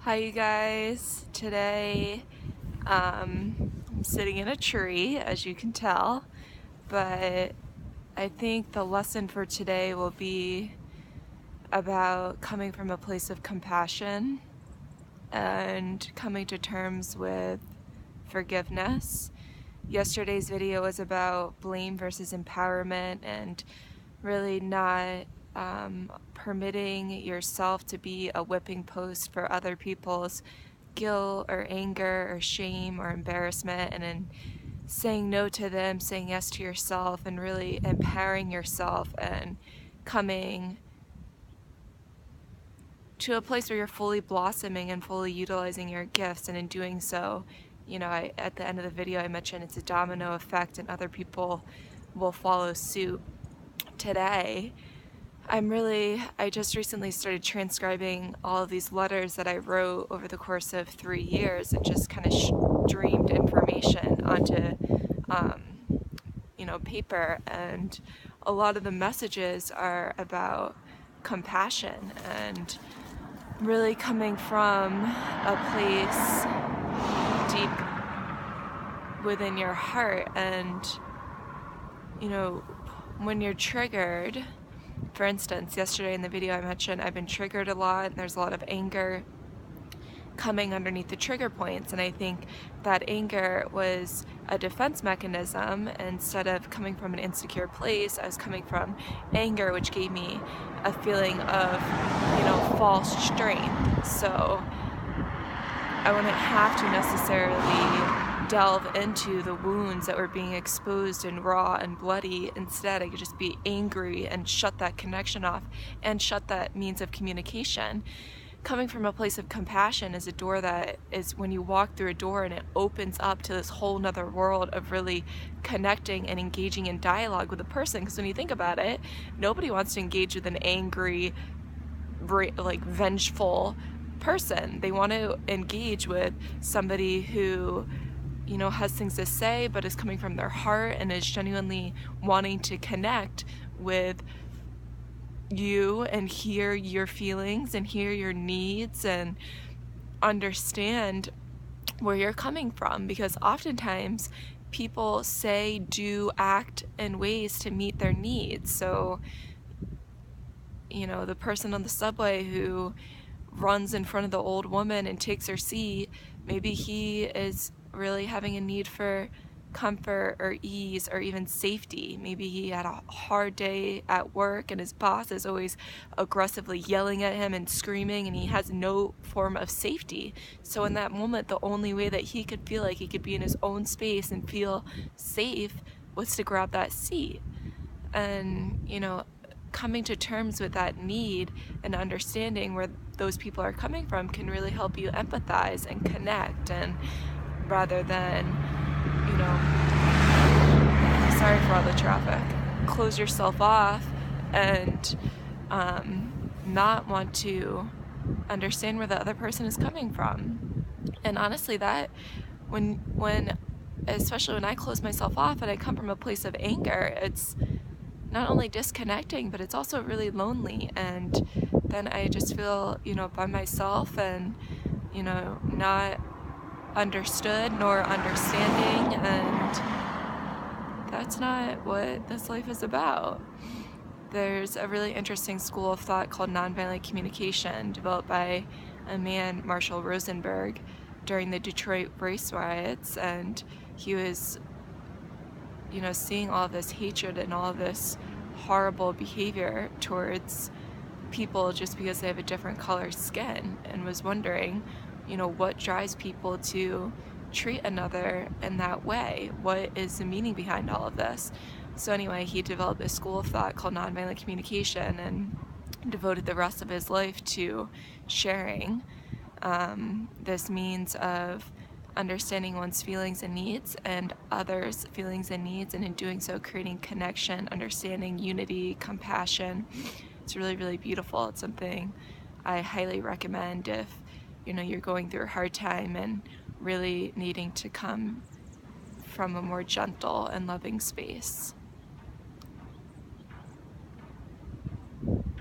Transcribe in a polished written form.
Hi you guys. Today I'm sitting in a tree, as you can tell, but I think the lesson for today will be about coming from a place of compassion and coming to terms with forgiveness. Yesterday's video was about blame versus empowerment and really not permitting yourself to be a whipping post for other people's guilt or anger or shame or embarrassment, and then saying no to them, saying yes to yourself, and really empowering yourself and coming to a place where you're fully blossoming and fully utilizing your gifts. And in doing so, at the end of the video I mentioned it's a domino effect and other people will follow suit. Today I just recently started transcribing all of these letters that I wrote over the course of 3 years and just kind of streamed information onto paper, and a lot of the messages are about compassion and really coming from a place deep within your heart. And when you're triggered, for instance, yesterday in the video I mentioned I've been triggered a lot and there's a lot of anger coming underneath the trigger points, and I think that anger was a defense mechanism. Instead of coming from an insecure place, I was coming from anger, which gave me a feeling of false strength. So I wouldn't have to necessarily delve into the wounds that were being exposed and raw and bloody. Instead, I could just be angry and shut that connection off and shut that means of communication. Coming from a place of compassion is a door that is when you walk through a door and it opens up to this whole nother world of really connecting and engaging in dialogue with a person. Because when you think about it, nobody wants to engage with an angry, vengeful person. They want to engage with somebody who has things to say but is coming from their heart and is genuinely wanting to connect with you and hear your feelings and hear your needs and understand where you're coming from. Because oftentimes people say, do, act in ways to meet their needs. So the person on the subway who runs in front of the old woman and takes her seat, maybe he is really having a need for comfort or ease or even safety. Maybe he had a hard day at work and his boss is always aggressively yelling at him and screaming, and he has no form of safety. So in that moment, the only way that he could feel like he could be in his own space and feel safe was to grab that seat. And coming to terms with that need and understanding where those people are coming from can really help you empathize and connect, and rather than sorry for all the traffic, close yourself off and not want to understand where the other person is coming from. And honestly, that especially when I close myself off and I come from a place of anger, it's not only disconnecting, but it's also really lonely. And then I just feel, by myself and, not understood nor understanding. And that's not what this life is about. There's a really interesting school of thought called nonviolent communication developed by a man, Marshall Rosenberg, during the Detroit race riots. And he was seeing all this hatred and all this horrible behavior towards people just because they have a different color skin, and was wondering, what drives people to treat another in that way? What is the meaning behind all of this? So anyway, he developed a school of thought called nonviolent communication and devoted the rest of his life to sharing this means of understanding one's feelings and needs and others' feelings and needs, and in doing so creating connection, understanding, unity, compassion. It's really, really beautiful. It's something I highly recommend if you're going through a hard time and really needing to come from a more gentle and loving space.